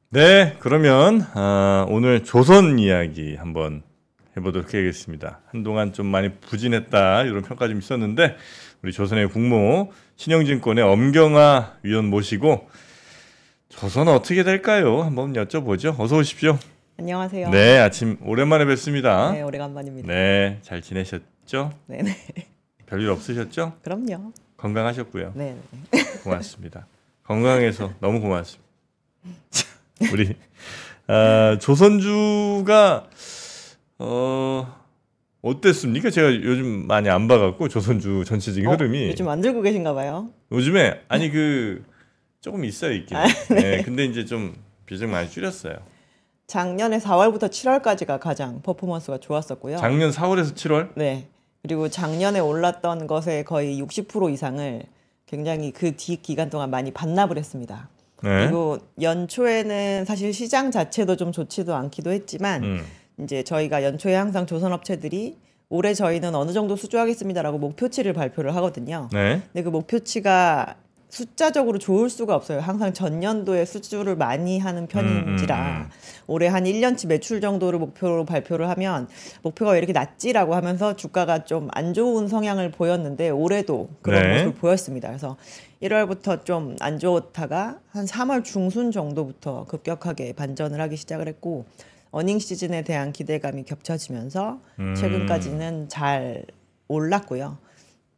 네, 그러면 오늘 조선 이야기 한번 해보도록 하겠습니다. 한동안 좀 많이 부진했다 이런 평가 좀 있었는데 우리 조선의 국모 신영진권의 엄경화 위원 모시고 조선 어떻게 될까요? 한번 여쭤보죠. 어서 오십시오. 안녕하세요. 네, 아침 오랜만에 뵙습니다. 네, 오래간만입니다. 네, 잘 지내셨죠? 네네. 별일 없으셨죠? 그럼요. 건강하셨고요. 네. 고맙습니다. 건강해서 너무 고맙습니다. 우리 조선주가 어땠습니까? 제가 요즘 많이 안 봐갖고 조선주 전체적인 흐름이 요즘 안 들고 계신가 봐요. 요즘에 아니 조금 있어요 있긴. 네. 근데 이제 좀 비중 많이 줄였어요. 작년에 4월부터 7월까지가 가장 퍼포먼스가 좋았었고요. 작년 4월에서 7월? 네. 그리고 작년에 올랐던 것의 거의 60% 이상을 굉장히 그 뒤 기간 동안 많이 반납을 했습니다. 네. 그리고 연초에는 사실 시장 자체도 좀 좋지도 않기도 했지만 이제 저희가 연초에 항상 조선업체들이 올해 저희는 어느 정도 수주하겠습니다라고 목표치를 발표를 하거든요. 네. 근데 그 목표치가 숫자적으로 좋을 수가 없어요. 항상 전년도에 수주를 많이 하는 편인지라 올해 한 1년치 매출 정도를 목표로 발표를 하면 목표가 왜 이렇게 낮지라고 하면서 주가가 좀 안 좋은 성향을 보였는데 올해도 그런 네. 모습을 보였습니다. 그래서 1월부터 좀 안 좋다가 한 3월 중순 정도부터 급격하게 반전을 하기 시작을 했고 어닝 시즌에 대한 기대감이 겹쳐지면서 최근까지는 잘 올랐고요.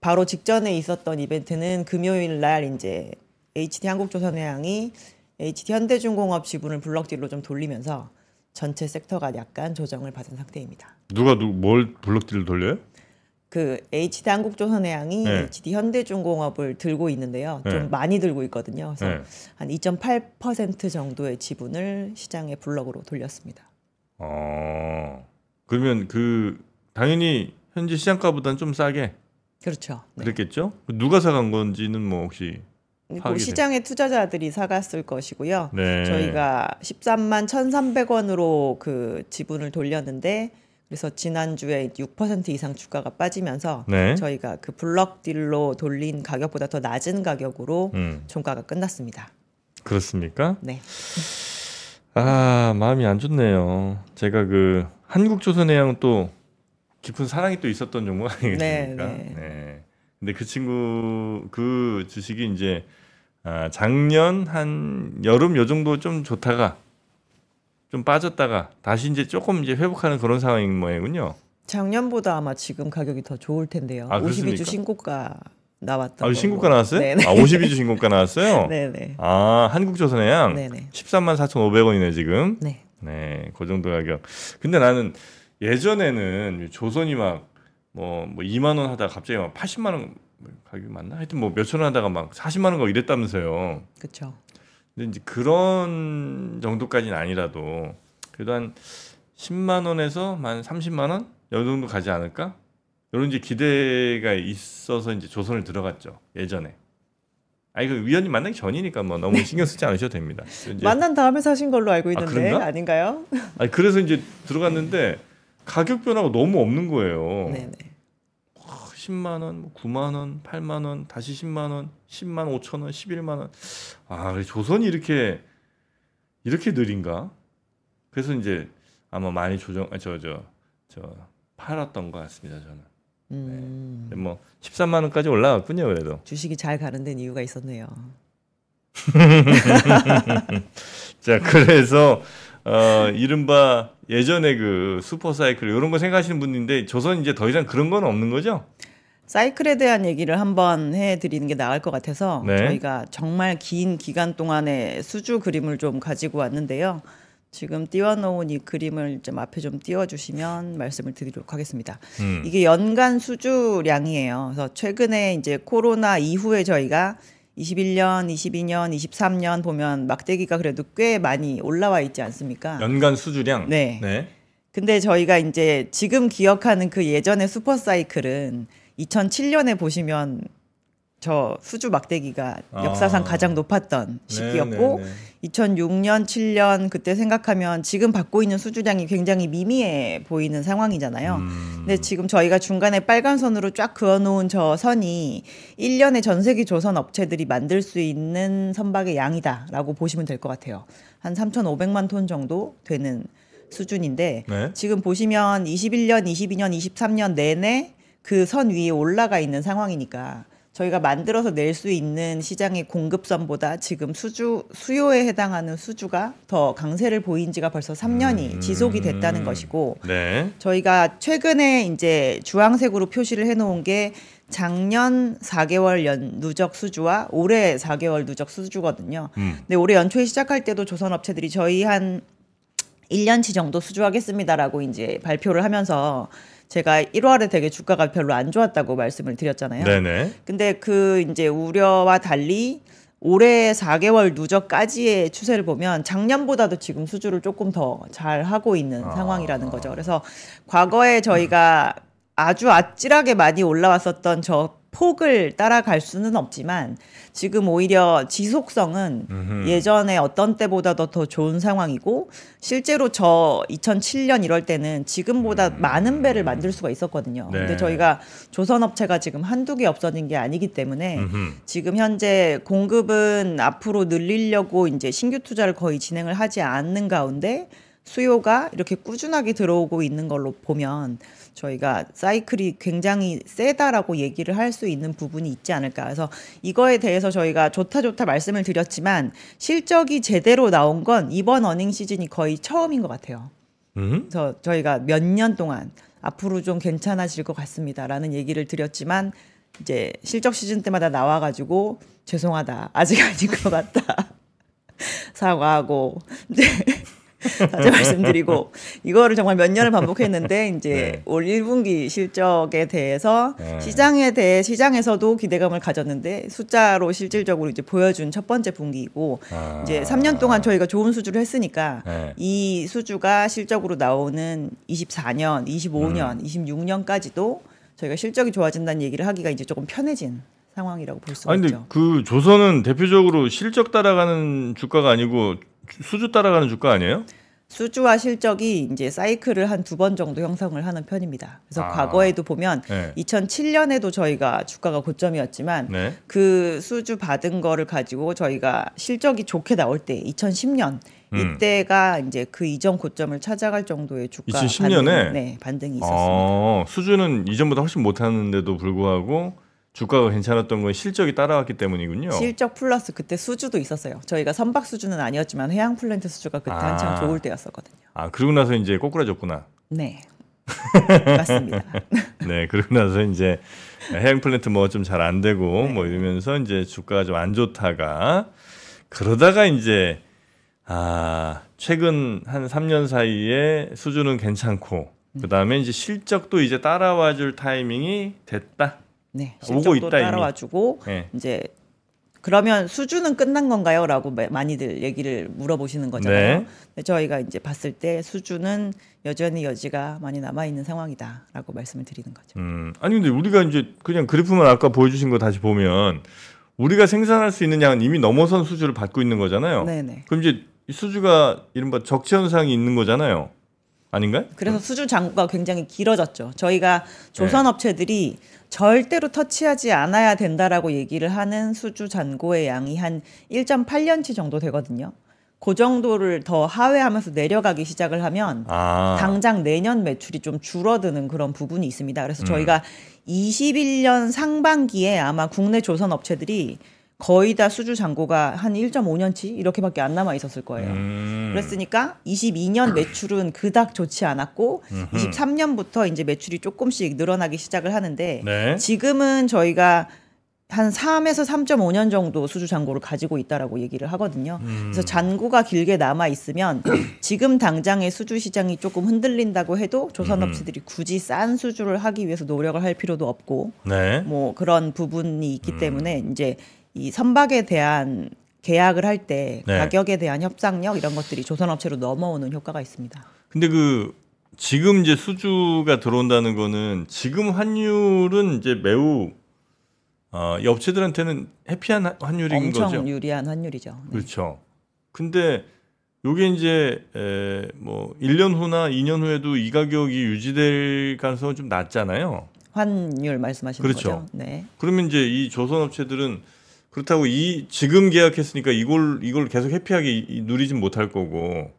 바로 직전에 있었던 이벤트는 금요일 날 이제 HD 한국조선해양이 HD 현대중공업 지분을 블록딜로 좀 돌리면서 전체 섹터가 약간 조정을 받은 상태입니다. 누가 뭘 블록딜로 돌려요? 그 HD 한국조선해양이 네. HD 현대중공업을 들고 있는데요. 좀 네. 많이 들고 있거든요. 그래서 네. 한 2.8% 정도의 지분을 시장에 블록으로 돌렸습니다. 그러면 당연히 현재 시장가보다는 좀 싸게 그렇죠. 네. 그랬겠죠? 누가 사간 건지는 뭐 혹시 시장의 투자자들이 사갔을 것이고요. 네. 저희가 13만 1,300원으로 그 지분을 돌렸는데 그래서 지난주에 6% 이상 주가가 빠지면서 네. 저희가 그 블럭 딜로 돌린 가격보다 더 낮은 가격으로 종가가 끝났습니다. 그렇습니까? 네. 마음이 안 좋네요. 제가 한국조선해양 또 깊은 사랑이 또 있었던 종목 아니겠습니까? 네. 근데 그 친구 그 주식이 이제 작년 한 여름 요 정도 좀 좋다가 좀 빠졌다가 다시 이제 조금 이제 회복하는 그런 상황인 모양이군요. 작년보다 아마 지금 가격이 더 좋을 텐데요. 52주 신고가 나왔던 신고가 나왔어요? 네네. 52주 신고가 나왔어요? 네네. 한국조선해양 네네. 134,500원이네 지금. 네. 네, 그 정도 가격. 근데 나는 예전에는 조선이 막 2만 원 하다가 갑자기 막 80만 원 가격이 맞나? 하여튼 뭐 몇천 원 하다가 막 40만 원 가고 이랬다면서요. 그렇죠. 근데 이제 그런 정도까지는 아니라도 그래도 한 10만 원에서 한 30만 원? 이 정도 가지 않을까? 이런 이제 기대가 있어서 이제 조선을 들어갔죠. 예전에. 그 위원님 만나기 전이니까 뭐 너무 신경 쓰지 않으셔도 됩니다. 만난 다음에 사신 걸로 알고 있는데 그런가? 아닌가요? 그래서 이제 들어갔는데 가격 변화가 너무 없는 거예요. 네네. 10만 원, 9만 원, 8만 원, 다시 10만 원, 10만 5천 원, 11만 원. 조선이 이렇게 느린가? 그래서 이제 아마 많이 팔았던 것 같습니다. 저는. 네. 뭐 13만 원까지 올라갔군요. 그래도 주식이 잘 가는 데는 이유가 있었네요. 자, 그래서 이른바 예전에 그 슈퍼사이클 이런 거 생각하시는 분인데 조선 이제 더 이상 그런 건 없는 거죠? 사이클에 대한 얘기를 한번 해드리는 게 나을 것 같아서 네. 저희가 정말 긴 기간 동안의 수주 그림을 좀 가지고 왔는데요. 지금 띄워놓은 이 그림을 좀 앞에 좀 띄워주시면 말씀을 드리도록 하겠습니다. 이게 연간 수주량이에요. 그래서 최근에 이제 코로나 이후에 저희가 21년, 22년, 23년 보면 막대기가 그래도 꽤 많이 올라와 있지 않습니까? 연간 수주량. 네. 근데 저희가 이제 지금 기억하는 그 예전의 슈퍼사이클은 2007년에 보시면 저 수주 막대기가 역사상 가장 높았던 시기였고 2006년, 7년 그때 생각하면 지금 받고 있는 수주량이 굉장히 미미해 보이는 상황이잖아요. 근데 지금 저희가 중간에 빨간 선으로 쫙 그어놓은 저 선이 1년에 전 세계 조선 업체들이 만들 수 있는 선박의 양이다라고 보시면 될 것 같아요. 한 3,500만 톤 정도 되는 수준인데 네. 지금 보시면 21년, 22년, 23년 내내 그 선 위에 올라가 있는 상황이니까 저희가 만들어서 낼 수 있는 시장의 공급선보다 지금 수요에 해당하는 수주가 더 강세를 보인 지가 벌써 3년이 지속이 됐다는 것이고 네. 저희가 최근에 이제 주황색으로 표시를 해놓은 게 작년 4개월 누적 수주와 올해 4개월 누적 수주거든요. 근데 올해 연초에 시작할 때도 조선업체들이 저희 한 1년치 정도 수주하겠습니다라고 이제 발표를 하면서 제가 1월에 되게 주가가 별로 안 좋았다고 말씀을 드렸잖아요. 네네. 근데 그 이제 우려와 달리 올해 4개월 누적까지의 추세를 보면 작년보다도 지금 수주를 조금 더 잘 하고 있는 상황이라는 거죠. 그래서 과거에 저희가 아주 아찔하게 많이 올라왔었던 저 폭을 따라갈 수는 없지만 지금 오히려 지속성은 예전에 어떤 때보다도 더 좋은 상황이고 실제로 저 2007년 이럴 때는 지금보다 많은 배를 만들 수가 있었거든요. 네. 근데 저희가 조선업체가 지금 한두 개 없어진 게 아니기 때문에 지금 현재 공급은 앞으로 늘리려고 이제 신규 투자를 거의 진행을 하지 않는 가운데 수요가 이렇게 꾸준하게 들어오고 있는 걸로 보면 저희가 사이클이 굉장히 세다라고 얘기를 할 수 있는 부분이 있지 않을까. 그래서 이거에 대해서 저희가 좋다 말씀을 드렸지만 실적이 제대로 나온 건 이번 어닝 시즌이 거의 처음인 것 같아요. 그래서 저희가 몇 년 동안 앞으로 좀 괜찮아질 것 같습니다라는 얘기를 드렸지만 이제 실적 시즌 때마다 나와가지고 죄송하다 아직 아닌 것 같다 사과하고 이제 다시 말씀드리고 이거를 정말 몇 년을 반복했는데 이제 네. 올 1분기 실적에 대해서 네. 시장에서도 기대감을 가졌는데 숫자로 실질적으로 이제 보여준 첫 번째 분기이고 이제 3년 동안 저희가 좋은 수주를 했으니까 네. 이 수주가 실적으로 나오는 24년, 25년, 26년까지도 저희가 실적이 좋아진다는 얘기를 하기가 이제 조금 편해진 상황이라고 볼 수가 근데 있죠. 그 조선은 대표적으로 실적 따라가는 주가가 아니고 수주 따라가는 주가 아니에요? 수주와 실적이 이제 사이클을 한 2번 정도 형성을 하는 편입니다. 그래서 과거에도 보면 네. 2007년에도 저희가 주가가 고점이었지만 네. 그 수주 받은 거를 가지고 저희가 실적이 좋게 나올 때 2010년 이때가 이제 그 이전 고점을 찾아갈 정도의 주가 2010년에 반등이 있었습니다. 수주는 이전보다 훨씬 못하는데도 불구하고 주가가 괜찮았던 건 실적이 따라왔기 때문이군요. 실적 플러스 그때 수주도 있었어요. 저희가 선박 수주는 아니었지만 해양 플랜트 수주가 그때 한창 좋을 때였었거든요. 그러고 나서 이제 꼬꾸라졌구나. 네. 맞습니다. 네, 그러고 나서 이제 해양 플랜트 뭐 좀 잘 안 되고 뭐 이러면서 이제 주가가 좀 안 좋다가 그러다가 이제 최근 한 3년 사이에 수주는 괜찮고 그다음에 이제 실적도 이제 따라와 줄 타이밍이 됐다. 네, 오고 실적도 있다 따라와주고 네. 이제 그러면 수주는 끝난 건가요?라고 많이들 얘기를 물어보시는 거잖아요. 네. 근데 저희가 이제 봤을 때 수주는 여전히 여지가 많이 남아 있는 상황이다라고 말씀을 드리는 거죠. 아니 근데 우리가 이제 그냥 그래프만 아까 보여주신 거 다시 보면 우리가 생산할 수 있는 양은 이미 넘어선 수주를 받고 있는 거잖아요. 네네. 그럼 이제 이 수주가 이른바 적체 현상이 있는 거잖아요. 아닌가요? 그래서 수주 잔고가 굉장히 길어졌죠. 저희가 조선업체들이 절대로 터치하지 않아야 된다라고 얘기를 하는 수주 잔고의 양이 한 1.8년치 정도 되거든요. 그 정도를 더 하회하면서 내려가기 시작을 하면 당장 내년 매출이 좀 줄어드는 그런 부분이 있습니다. 그래서 저희가 21년 상반기에 아마 국내 조선업체들이 거의 다 수주 잔고가 한 1.5년치 이렇게밖에 안 남아 있었을 거예요. 그랬으니까 22년 매출은 그닥 좋지 않았고 23년부터 이제 매출이 조금씩 늘어나기 시작을 하는데 네. 지금은 저희가 한 3에서 3.5년 정도 수주 잔고를 가지고 있다라고 얘기를 하거든요. 그래서 잔고가 길게 남아 있으면 지금 당장의 수주 시장이 조금 흔들린다고 해도 조선업체들이 굳이 싼 수주를 하기 위해서 노력을 할 필요도 없고 네. 뭐 그런 부분이 있기 때문에 이제 이 선박에 대한 계약을 할 때 가격에 대한 협상력 이런 것들이 조선업체로 넘어오는 효과가 있습니다. 근데 지금 이제 수주가 들어온다는 거는 지금 환율은 이제 매우 이 업체들한테는 해피한 환율인 거죠. 엄청 유리한 환율이죠. 네. 그렇죠. 근데 요게 이제 뭐 1년 후나 2년 후에도 이 가격이 유지될 가능성은 좀 낮잖아요. 환율 말씀하시는 그렇죠. 거죠. 네. 그러면 이제 이 조선업체들은 그렇다고 지금 계약했으니까 이걸 계속 해피하게 누리진 못할 거고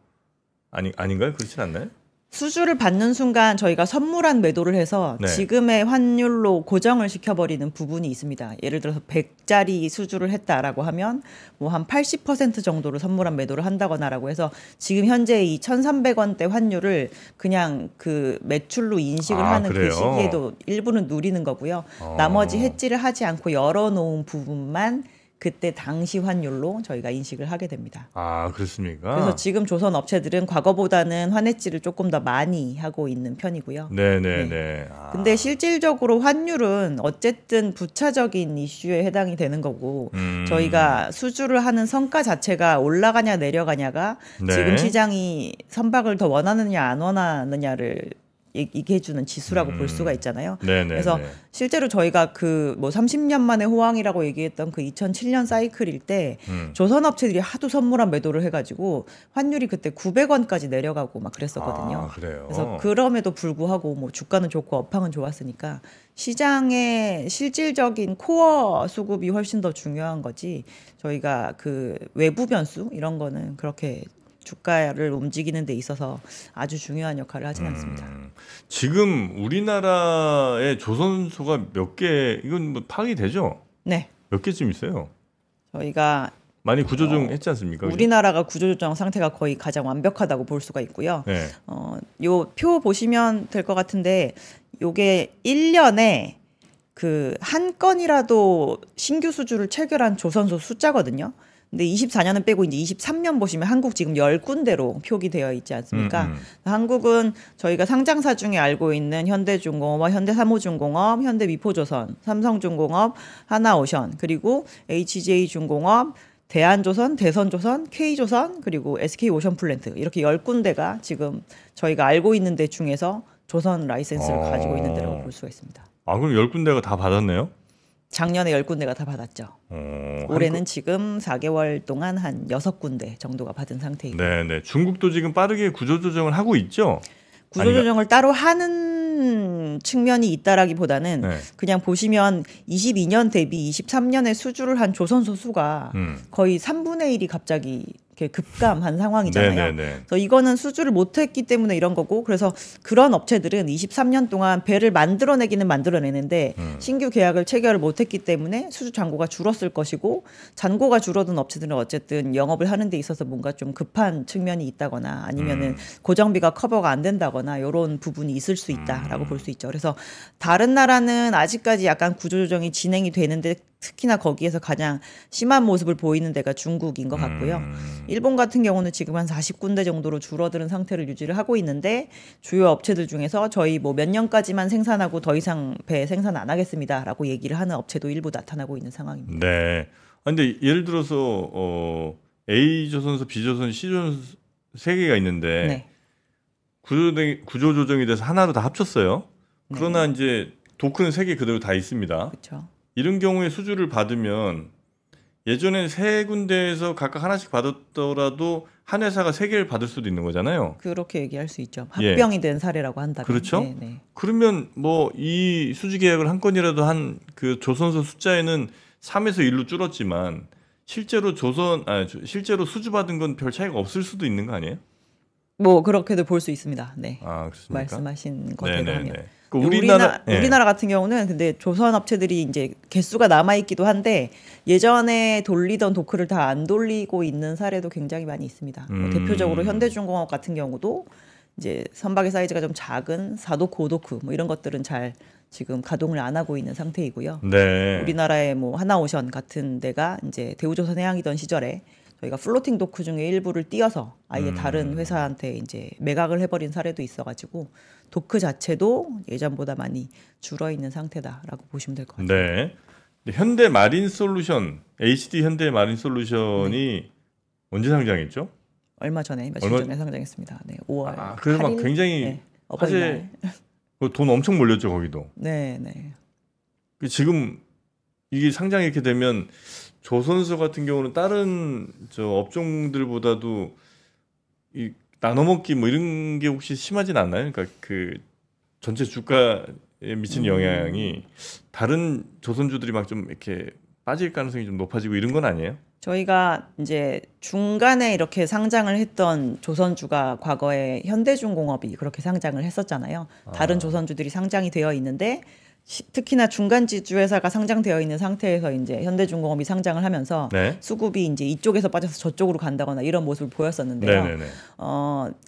아닌가요? 그렇진 않나요? 수주를 받는 순간 저희가 선물한 매도를 해서 네. 지금의 환율로 고정을 시켜버리는 부분이 있습니다. 예를 들어서 100짜리 수주를 했다라고 하면 뭐 한 80% 정도를 선물한 매도를 한다거나라고 해서 지금 현재 이 1,300원대 환율을 그냥 그 매출로 인식을 하는 그래요? 그 시기에도 일부는 누리는 거고요. 나머지 해지를 하지 않고 열어놓은 부분만 그때 당시 환율로 저희가 인식을 하게 됩니다. 아, 그렇습니까? 그래서 지금 조선 업체들은 과거보다는 환해지를 조금 더 많이 하고 있는 편이고요. 네네네. 네. 근데 실질적으로 환율은 어쨌든 부차적인 이슈에 해당이 되는 거고 저희가 수주를 하는 성과 자체가 올라가냐 내려가냐가 네. 지금 시장이 선박을 더 원하느냐 안 원하느냐를 얘기해주는 지수라고 볼 수가 있잖아요. 네네네. 그래서 실제로 저희가 그 뭐 30년 만에 호황이라고 얘기했던 그 2007년 사이클일 때 조선업체들이 하도 선물한 매도를 해가지고 환율이 그때 900원까지 내려가고 막 그랬었거든요. 그래요? 그래서 그럼에도 불구하고 뭐 주가는 좋고 업황은 좋았으니까 시장의 실질적인 코어 수급이 훨씬 더 중요한 거지 저희가 그 외부 변수 이런 거는 그렇게 주가를 움직이는 데 있어서 아주 중요한 역할을 하진 않습니다. 지금 우리나라의 조선소가 몇 개, 이건 뭐 파악이 되죠? 네. 몇 개쯤 있어요? 저희가 많이 구조조정 했지 않습니까? 우리나라가 구조조정 상태가 거의 가장 완벽하다고 볼 수가 있고요. 네. 요 표 보시면 될 것 같은데 요게 1년에 그 한 건이라도 신규 수주를 체결한 조선소 숫자거든요. 근데 24년은 빼고 이제 23년 보시면 한국 지금 10군데로 표기되어 있지 않습니까? 한국은 저희가 상장사 중에 알고 있는 현대중공업과 현대사무중공업, 현대미포조선, 삼성중공업, 하나오션, 그리고 HJ중공업, 대한조선, 대선조선, K조선, 그리고 SK오션플랜트 이렇게 10군데가 지금 저희가 알고 있는 데 중에서 조선 라이센스를 가지고 있는 데라고 볼 수가 있습니다. 아, 그럼 10군데가 다 받았네요? 작년에 10군데가 다 받았죠. 올해는 지금 4개월 동안 한 6군데 정도가 받은 상태입니다. 네네. 중국도 지금 빠르게 구조조정을 하고 있죠? 구조조정을 따로 하는 측면이 있다라기보다는 네. 그냥 보시면 22년 대비 23년에 수주를 한 조선소 수가 거의 3분의 1이 갑자기 이렇게 급감한 상황이잖아요. 네네네. 그래서 이거는 수주를 못했기 때문에 이런 거고 그래서 그런 업체들은 23년 동안 배를 만들어내기는 만들어내는데 신규 계약을 체결을 못했기 때문에 수주 잔고가 줄었을 것이고 잔고가 줄어든 업체들은 어쨌든 영업을 하는 데 있어서 뭔가 좀 급한 측면이 있다거나 아니면은 고정비가 커버가 안 된다거나 이런 부분이 있을 수 있다라고 볼 수 있죠. 그래서 다른 나라는 아직까지 약간 구조조정이 진행이 되는데 특히나 거기에서 가장 심한 모습을 보이는 데가 중국인 것 같고요. 일본 같은 경우는 지금 한 40군데 정도로 줄어드는 상태를 유지를 하고 있는데 주요 업체들 중에서 저희 뭐 몇 년까지만 생산하고 더 이상 배 생산 안 하겠습니다라고 얘기를 하는 업체도 일부 나타나고 있는 상황입니다. 네. 근데 예를 들어서 A조선소, B조선, C조선 세 개가 있는데 네. 구조조정이 돼서 하나로 다 합쳤어요. 네. 그러나 이제 도크는 세 개 그대로 다 있습니다. 그렇죠. 이런 경우에 수주를 받으면 예전에 세 군데에서 각각 하나씩 받았더라도 한 회사가 세 개를 받을 수도 있는 거잖아요. 그렇게 얘기할 수 있죠. 합병이 된 사례라고 한다면. 그렇죠. 네네. 그러면 뭐 이 수주 계약을 한 건이라도 한 그 조선소 숫자에는 3에서 1로 줄었지만 실제로 실제로 수주 받은 건 별 차이가 없을 수도 있는 거 아니에요? 뭐 그렇게도 볼 수 있습니다. 네. 아, 그렇습니까? 말씀하신 거대로 하면. 그 우리나라 같은 경우는 근데 조선 업체들이 이제 개수가 남아 있기도 한데 예전에 돌리던 도크를 다 안 돌리고 있는 사례도 굉장히 많이 있습니다. 뭐 대표적으로 현대중공업 같은 경우도 이제 선박의 사이즈가 좀 작은 4도크, 5도크 뭐 이런 것들은 잘 지금 가동을 안 하고 있는 상태이고요. 네. 우리나라의 뭐 하나오션 같은 데가 이제 대우조선해양이던 시절에 저희가 플로팅 도크 중에 일부를 띄어서 아예 다른 회사한테 이제 매각을 해버린 사례도 있어가지고 도크 자체도 예전보다 많이 줄어 있는 상태다라고 보시면 될 것 같아요. 네. 현대 마린 솔루션, HD 현대 마린 솔루션이 언제 상장했죠? 얼마 전에 며칠 전에 상장했습니다. 네, 5월. 그래서 막 8일? 굉장히 네, 어버이날. 돈 엄청 몰렸죠 거기도. 네, 네. 지금 이게 상장 이렇게 되면 조선소 같은 경우는 다른 업종들보다도 이 나눠먹기 뭐 이런 게 혹시 심하진 않나요? 그러니까 그 전체 주가에 미치는 영향이 다른 조선주들이 막 좀 이렇게 빠질 가능성이 좀 높아지고 이런 건 아니에요? 저희가 이제 중간에 이렇게 상장을 했던 조선주가 과거에 현대중공업이 그렇게 상장을 했었잖아요. 다른 조선주들이 상장이 되어 있는데 특히나 중간 지주 회사가 상장되어 있는 상태에서 이제 현대중공업이 상장을 하면서 네. 수급이 이제 이쪽에서 빠져서 저쪽으로 간다거나 이런 모습을 보였었는데요. 네네네.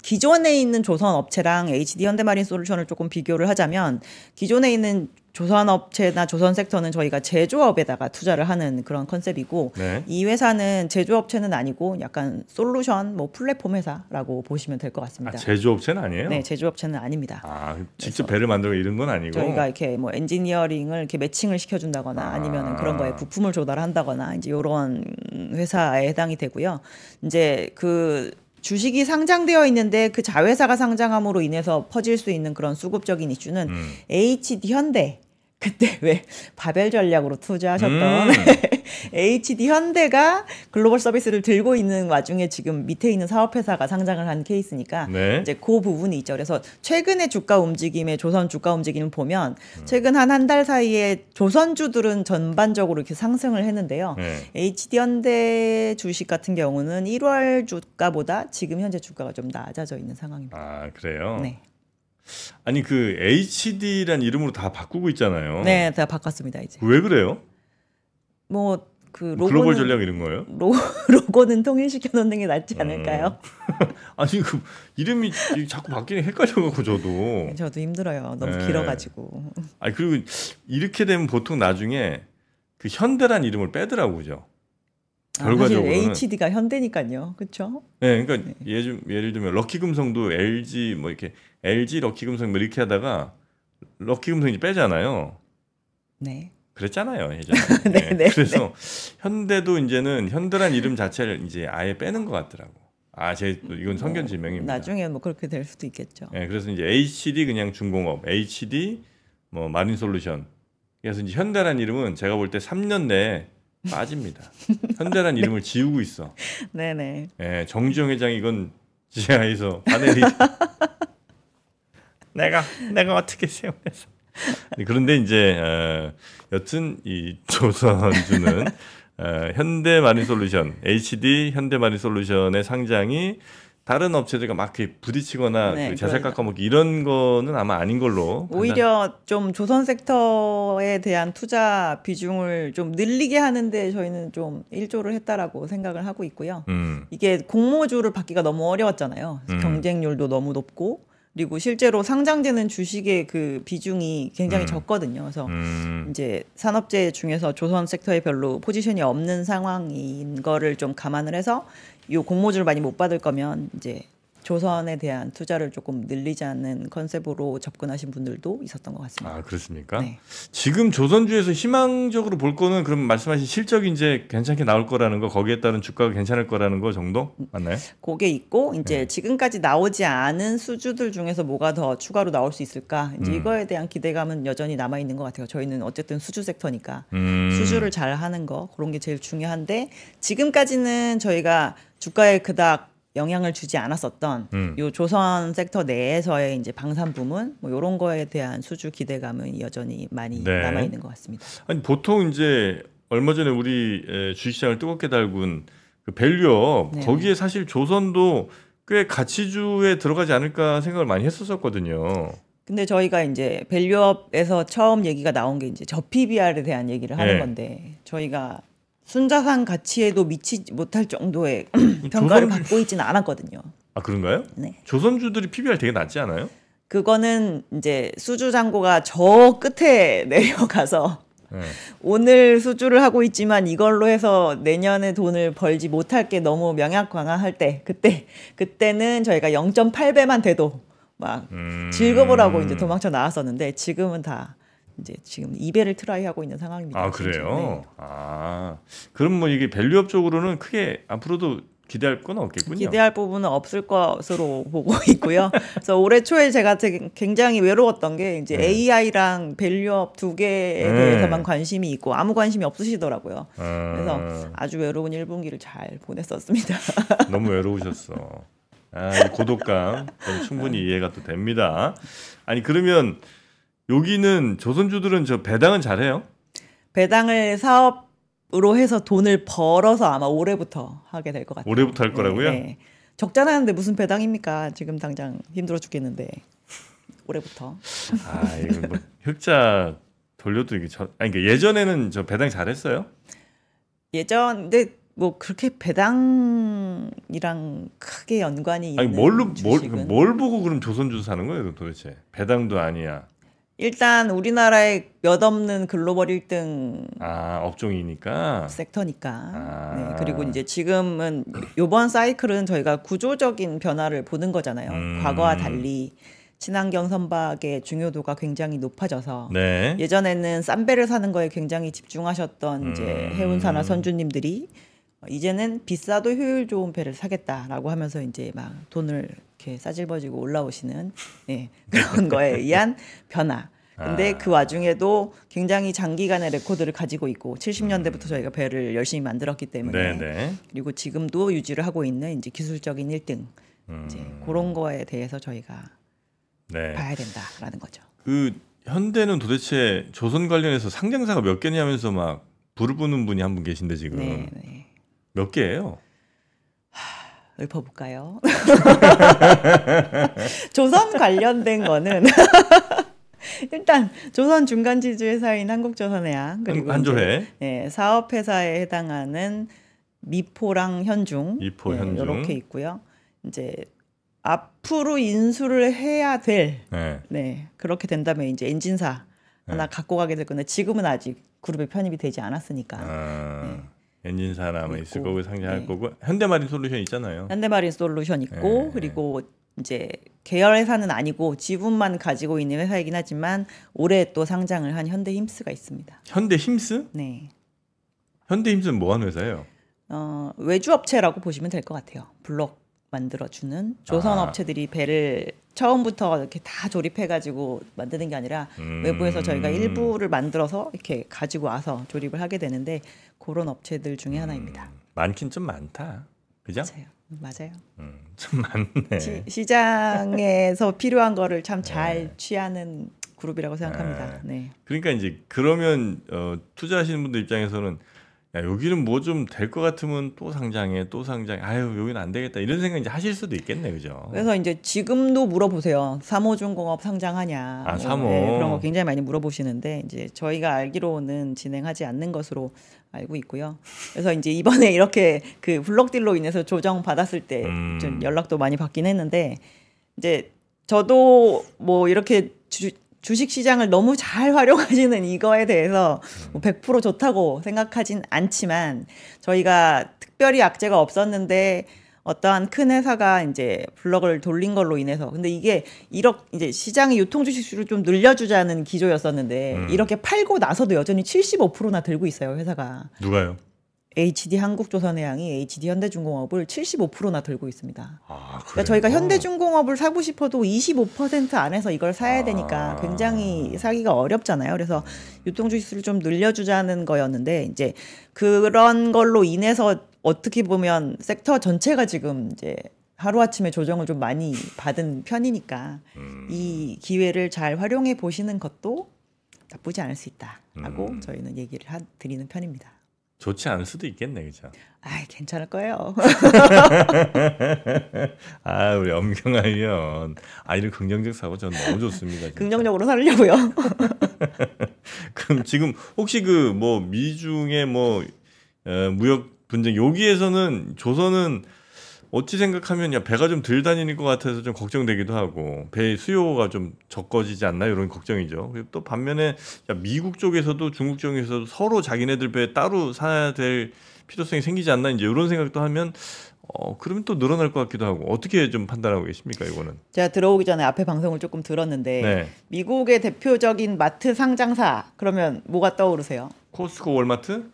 기존에 있는 조선 업체랑 HD 현대마린 솔루션을 조금 비교를 하자면 기존에 있는 조선 업체나 조선 섹터는 저희가 제조업에다가 투자를 하는 그런 컨셉이고 네. 이 회사는 제조업체는 아니고 약간 솔루션 뭐 플랫폼 회사라고 보시면 될 것 같습니다. 제조업체는 아니에요? 네, 제조업체는 아닙니다. 직접 배를 만들고 이런 건 아니고 저희가 이렇게 뭐 엔지니어링을 이렇게 매칭을 시켜준다거나 아니면 그런 거에 부품을 조달한다거나 이제 이런 회사에 해당이 되고요. 이제 그 주식이 상장되어 있는데 그 자회사가 상장함으로 인해서 퍼질 수 있는 그런 수급적인 이슈는 HD 현대 그때 왜 바벨 전략으로 투자하셨던 HD 현대가 글로벌 서비스를 들고 있는 와중에 지금 밑에 있는 사업회사가 상장을 한 케이스니까 네. 이제 그 부분이 있죠. 그래서 최근의 주가 움직임에 조선 주가 움직임을 보면 최근 한 달 사이에 조선주들은 전반적으로 이렇게 상승을 했는데요. 네. HD 현대 주식 같은 경우는 1월 주가보다 지금 현재 주가가 좀 낮아져 있는 상황입니다. 아, 그래요? 네. 아니 그 HD란 이름으로 다 바꾸고 있잖아요. 네, 다 바꿨습니다 이제. 왜 그래요? 뭐 그 로고는 글로벌 전략 이런 거예요? 로고는 통일시켜 놓는 게 낫지 않을까요? 아니 그 이름이 자꾸 바뀌니 헷갈려갖고 저도 힘들어요. 너무 네. 길어가지고. 아니 그리고 이렇게 되면 보통 나중에 그 현대란 이름을 빼더라고요, 그죠? 결과적으로는 사실 HD가 현대니까요, 그렇죠? 네, 그러니까 예를 들면 럭키금성도 LG 뭐 이렇게 LG 럭키금성 뭐 이렇게 하다가 럭키금성 이제 빼잖아요. 네. 그랬잖아요, 예전에. 네, 네, 그래서 현대도 이제는 현대란 이름 자체를 이제 아예 빼는 것 같더라고. 이건 성견 지명입니다. 나중에 뭐 그렇게 될 수도 있겠죠. 네, 그래서 이제 HD 그냥 중공업, HD 뭐 마린솔루션. 그래서 이제 현대란 이름은 제가 볼 때 3년 내에 빠집니다. 현대란 이름을 지우고 있어. 네네. 네, 정주영 회장이 이건 지하에서 파넬이 내가 어떻게 세워서. 그런데 이제 여튼 이 조선주는 현대마린솔루션, HD 현대마린솔루션의 상장이 다른 업체들과 막 이렇게 부딪히거나 네, 그 자살 깎아먹기 이런 거는 아마 아닌 걸로. 오히려 좀 조선 섹터에 대한 투자 비중을 좀 늘리게 하는데 저희는 좀 일조를 했다라고 생각을 하고 있고요. 이게 공모주를 받기가 너무 어려웠잖아요. 경쟁률도 너무 높고 그리고 실제로 상장되는 주식의 그 비중이 굉장히 적거든요. 그래서 이제 산업재 중에서 조선 섹터에 별로 포지션이 없는 상황인 거를 좀 감안을 해서 이 공모주를 많이 못 받을 거면 이제 조선에 대한 투자를 조금 늘리자는 컨셉으로 접근하신 분들도 있었던 것 같습니다. 아, 그렇습니까? 네. 지금 조선주에서 희망적으로 볼 거는 그럼 말씀하신 실적이 이제 괜찮게 나올 거라는 거, 거기에 따른 주가가 괜찮을 거라는 거 정도 맞나요? 그게 있고 이제 지금까지 나오지 않은 수주들 중에서 뭐가 더 추가로 나올 수 있을까? 이제 이거에 대한 기대감은 여전히 남아 있는 것 같아요. 저희는 어쨌든 수주 섹터니까 수주를 잘 하는 거 그런 게 제일 중요한데 지금까지는 저희가 주가에 그닥 영향을 주지 않았었던 요 조선 sek터 내에서의 이제 방산 부문 뭐 이런 거에 대한 수주 기대감은 여전히 많이 네. 남아 있는 것 같습니다. 아니 보통 이제 얼마 전에 우리 주식시장을 뜨겁게 달군 그 밸류업 네. 거기에 사실 조선도 꽤 가치주에 들어가지 않을까 생각을 많이 했었거든요. 근데 저희가 이제 밸류업에서 처음 얘기가 나온 게 이제 저PBR에 대한 얘기를 하는 네. 건데 저희가 순자산 가치에도 미치지 못할 정도의 평가를 받고 있지는 않았거든요. 아, 그런가요? 네. 조선주들이 PBR 되게 낮지 않아요? 그거는 이제 수주 잔고가 저 끝에 내려가서 네. 오늘 수주를 하고 있지만 이걸로 해서 내년에 돈을 벌지 못할 게 너무 명약황화할 때 그때는 저희가 0.8배만 돼도 막 즐거워라고 이제 도망쳐 나왔었는데 지금은 다 이제 지금 2배를 트라이하고 있는 상황입니다. 아, 그래요? 네. 아, 그럼 뭐 이게 밸류업 쪽으로는 크게 앞으로도 기대할 건 없겠군요. 기대할 부분은 없을 것으로 보고 있고요. 그래서 올해 초에 제가 되게 굉장히 외로웠던 게 이제 AI랑 밸류업 두 개에 대해서만 관심이 있고 아무 관심이 없으시더라고요. 그래서 아주 외로운 1분기를 잘 보냈었습니다. 너무 외로우셨어. 이 고독감 충분히 이해가 또 됩니다. 아니 그러면 여기는 조선주들은 저 배당은 잘해요? 배당을 사업 으로 해서 돈을 벌어서 아마 올해부터 하게 될 것 같아요. 올해부터 할 거라고요? 네. 적자나는데 무슨 배당입니까? 지금 당장 힘들어 죽겠는데 올해부터. 아 이거 뭐 흑자 돌려도 이게 아니 그러니까 예전에는 저 배당 잘했어요? 근데 뭐 그렇게 배당이랑 크게 연관이 있는 아니 뭘 보고 그럼 조선주스 사는 거예요 도대체? 배당도 아니야. 일단 우리나라의 몇 없는 글로벌 1등 업종이니까 섹터니까. 네, 그리고 이제 지금은 이번 사이클은 저희가 구조적인 변화를 보는 거잖아요. 과거와 달리 친환경 선박의 중요도가 굉장히 높아져서 네. 예전에는 싼 배를 사는 거에 굉장히 집중하셨던 이제 해운사나 선주님들이 이제는 비싸도 효율 좋은 배를 사겠다라고 하면서 이제 막 돈을 이렇게 싸질버지고 올라오시는 그런 거에 의한 변화. 근데 그 와중에도 굉장히 장기간의 레코드를 가지고 있고 70년대부터 저희가 배를 열심히 만들었기 때문에 그리고 지금도 유지를 하고 있는 이제 기술적인 1등 이제 그런 거에 대해서 저희가 봐야 된다라는 거죠. 그 현대는 도대체 조선 관련해서 상장사가 몇 개냐면서 막 부르는 분이 한 분 계신데 지금 몇 개예요? 읊어볼까요? 조선 관련된 거는 일단 조선 중간지주 회사인 한국조선해양 그리고 한조회 사업회사에 해당하는 미포랑 현중 이렇게 있고요. 이제 앞으로 인수를 해야 될 그렇게 된다면 이제 엔진사 하나 갖고 가게 될 건데 지금은 아직 그룹에 편입이 되지 않았으니까. 엔진사나 아마 있을 거고 상장할 거고 현대마린 솔루션 있잖아요. 현대마린 솔루션 있고 그리고 이제 계열 회사는 아니고 지분만 가지고 있는 회사이긴 하지만 올해 또 상장을 한 현대힘스가 있습니다. 현대힘스? 네. 현대힘스는 뭐 하는 회사예요? 외주업체라고 보시면 될 것 같아요. 블록 만들어주는 조선 업체들이 배를 처음부터 이렇게 다 조립해가지고 만드는 게 아니라 외부에서 저희가 일부를 만들어서 이렇게 가지고 와서 조립을 하게 되는데 그런 업체들 중에 하나입니다. 많긴 좀 많다. 그죠? 맞아요. 좀 많네. 시장에서 필요한 거를 참 잘 취하는 그룹이라고 생각합니다. 그러니까 이제 그러면 투자하시는 분들 입장에서는 야 여기는 뭐 좀 될 것 같으면 또 상장해 아유 여기는 안 되겠다 이런 생각 이제 하실 수도 있겠네 그죠? 그래서 이제 지금도 물어보세요. 삼호중공업 상장하냐? 삼호 그런 거 굉장히 많이 물어보시는데 이제 저희가 알기로는 진행하지 않는 것으로 알고 있고요. 그래서 이제 이번에 이렇게 그 블록딜로 인해서 조정 받았을 때 좀 연락도 많이 받긴 했는데 이제 저도 뭐 이렇게 주식 시장을 너무 잘 활용하시는 이거에 대해서 100% 좋다고 생각하진 않지만 저희가 특별히 악재가 없었는데 어떠한 큰 회사가 이제 블록을 돌린 걸로 인해서 근데 이게 이제 시장의 유통 주식수를 좀 늘려주자는 기조였었는데 이렇게 팔고 나서도 여전히 75%나 들고 있어요 회사가. 누가요? HD 한국조선해양이 HD 현대중공업을 75%나 들고 있습니다. 그러니까 저희가 현대중공업을 사고 싶어도 25% 안에서 이걸 사야 되니까 굉장히 사기가 어렵잖아요. 그래서 유통주식수를 좀 늘려주자는 거였는데 이제 그런 걸로 인해서 어떻게 보면 섹터 전체가 지금 이제 하루아침에 조정을 좀 많이 받은 편이니까 이 기회를 잘 활용해 보시는 것도 나쁘지 않을 수 있다라고 저희는 얘기를 드리는 편입니다. 좋지 않을 수도 있겠네, 그죠? 괜찮을 거예요. 우리 엄경하면 이런 긍정적 사고 저는 너무 좋습니다. 진짜. 긍정적으로 살려고요. 그럼 지금 혹시 그 뭐 미중의 뭐 무역 분쟁 여기에서는 조선은 어찌 생각하면 야 배가 좀 덜 다니는 것 같아서 좀 걱정되기도 하고 배 수요가 좀 적어지지 않나 이런 걱정이죠. 그리고 또 반면에 야 미국 쪽에서도 중국 쪽에서도 서로 자기네들 배 따로 사야 될 필요성이 생기지 않나 이제 이런 생각도 하면 그러면 또 늘어날 것 같기도 하고 어떻게 좀 판단하고 계십니까 이거는? 제가 들어오기 전에 앞에 방송을 조금 들었는데 미국의 대표적인 마트 상장사 그러면 뭐가 떠오르세요? 코스트코, 월마트?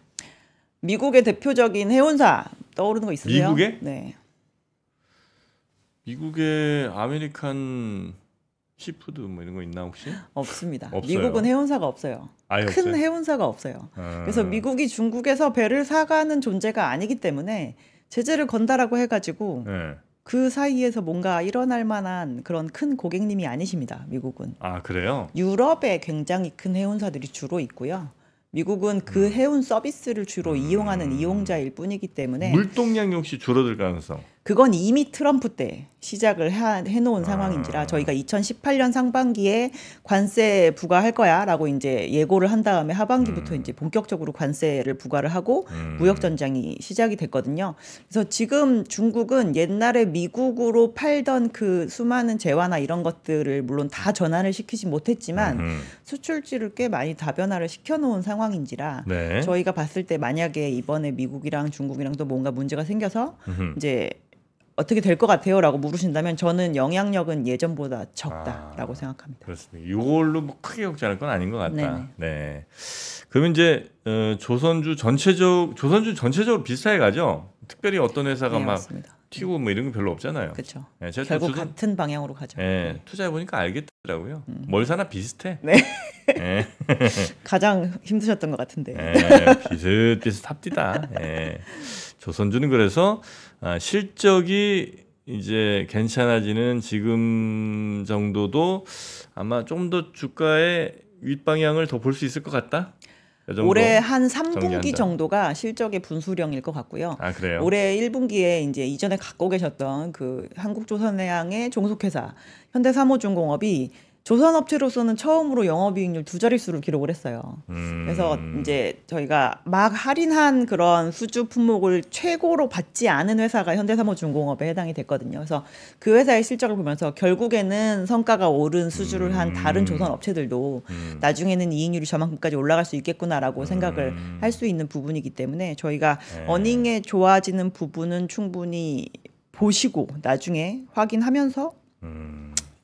미국의 대표적인 해운사 떠오르는 거 있으세요? 미국에? 네. 미국의 아메리칸 시푸드 뭐 이런 거 있나 혹시? 없습니다. 없어요. 미국은 해운사가 없어요. 큰 없어요? 해운사가 없어요. 그래서 미국이 중국에서 배를 사가는 존재가 아니기 때문에 제재를 건다라고 해가지고 그 사이에서 뭔가 일어날 만한 그런 큰 고객님이 아니십니다. 미국은. 그래요? 유럽에 굉장히 큰 해운사들이 주로 있고요. 미국은 그 해운 서비스를 주로 이용하는 이용자일 뿐이기 때문에 물동량이 혹시 줄어들 가능성? 그건 이미 트럼프 때 시작을 해놓은 상황인지라 저희가 2018년 상반기에 관세 부과할 거야라고 이제 예고를 한 다음에 하반기부터 이제 본격적으로 관세를 부과를 하고 무역 전쟁이 시작이 됐거든요. 그래서 지금 중국은 옛날에 미국으로 팔던 그 수많은 재화나 이런 것들을 물론 다 전환을 시키지 못했지만 수출지를 꽤 많이 다변화를 시켜놓은 상황인지라 네. 저희가 봤을 때 만약에 이번에 미국이랑 중국이랑도 뭔가 문제가 생겨서 이제 어떻게 될 것 같아요라고 물으신다면 저는 영향력은 예전보다 적다라고 생각합니다. 그렇습니다. 이걸로 뭐 크게 걱정할 건 아닌 것 같다. 네. 그러면 이제 조선주 전체적으로 비슷하게 가죠. 특별히 어떤 회사가 막 맞습니다. 튀고 뭐 이런 거 별로 없잖아요. 그렇죠. 네, 결국 같은 방향으로 가죠. 네, 투자해 보니까 알겠더라고요. 뭘 사나 비슷해. 네. 네. 가장 힘드셨던 것 같은데. 네, 비슷합디다. 네. 조선주는 그래서 실적이 이제 괜찮아지는 지금 정도도 아마 좀 더 주가의 윗방향을 더 볼 수 있을 것 같다. 올해 한 3분기 정도가 실적의 분수령일 것 같고요. 아, 그래요? 올해 1분기에 이제 이전에 갖고 계셨던 그 한국조선해양의 종속회사 현대사모중공업이 조선업체로서는 처음으로 영업이익률 2자릿수를 기록을 했어요. 그래서 이제 저희가 막 할인한 그런 수주 품목을 최고로 받지 않은 회사가 현대사모중공업에 해당이 됐거든요. 그래서 그 회사의 실적을 보면서 결국에는 성과가 오른 수주를 한 다른 조선업체들도 나중에는 이익률이 저만큼까지 올라갈 수 있겠구나라고 생각을 할 수 있는 부분이기 때문에 저희가 어닝에 좋아지는 부분은 충분히 보시고 나중에 확인하면서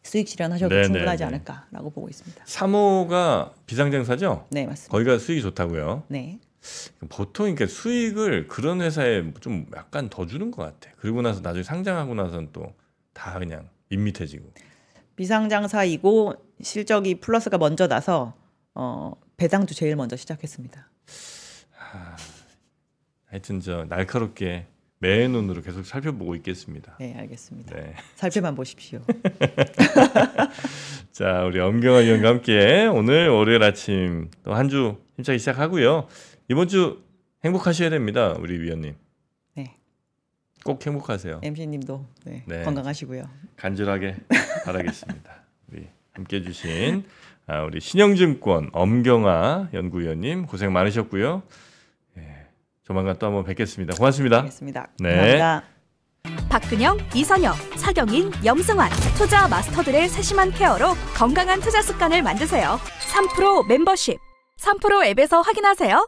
수익 실현하셔도 충분하지 않을까라고 보고 있습니다. 사모가 비상장사죠? 네, 맞습니다. 거기가 수익이 좋다고요? 네. 보통 그러니까 수익을 그런 회사에 좀 약간 더 주는 것 같아. 그리고 나서 나중에 상장하고 나서는 또 다 그냥 밋밋해지고. 비상장사이고 실적이 플러스가 먼저 나서 배당주 제일 먼저 시작했습니다. 하여튼 날카롭게 매의 눈으로 계속 살펴보고 있겠습니다. 네, 알겠습니다. 네. 살펴만 보십시오. 자, 우리 엄경화 위원과 함께 오늘 월요일 아침 또 한 주 힘차게 시작하고요. 이번 주 행복하셔야 됩니다, 우리 위원님. 네. 꼭 행복하세요. MC님도 건강하시고요. 간절하게 바라겠습니다. 우리 함께해 주신 우리 신영증권 엄경화 연구위원님 고생 많으셨고요. 조만간 또 한번 뵙겠습니다. 고맙습니다. 알겠습니다. 네. 감사합니다. 박근영, 이선영, 서경인, 염승환 투자 마스터들의 세심한 케어로 건강한 투자 습관을 만드세요. 3프로 멤버십 3프로 앱에서 확인하세요.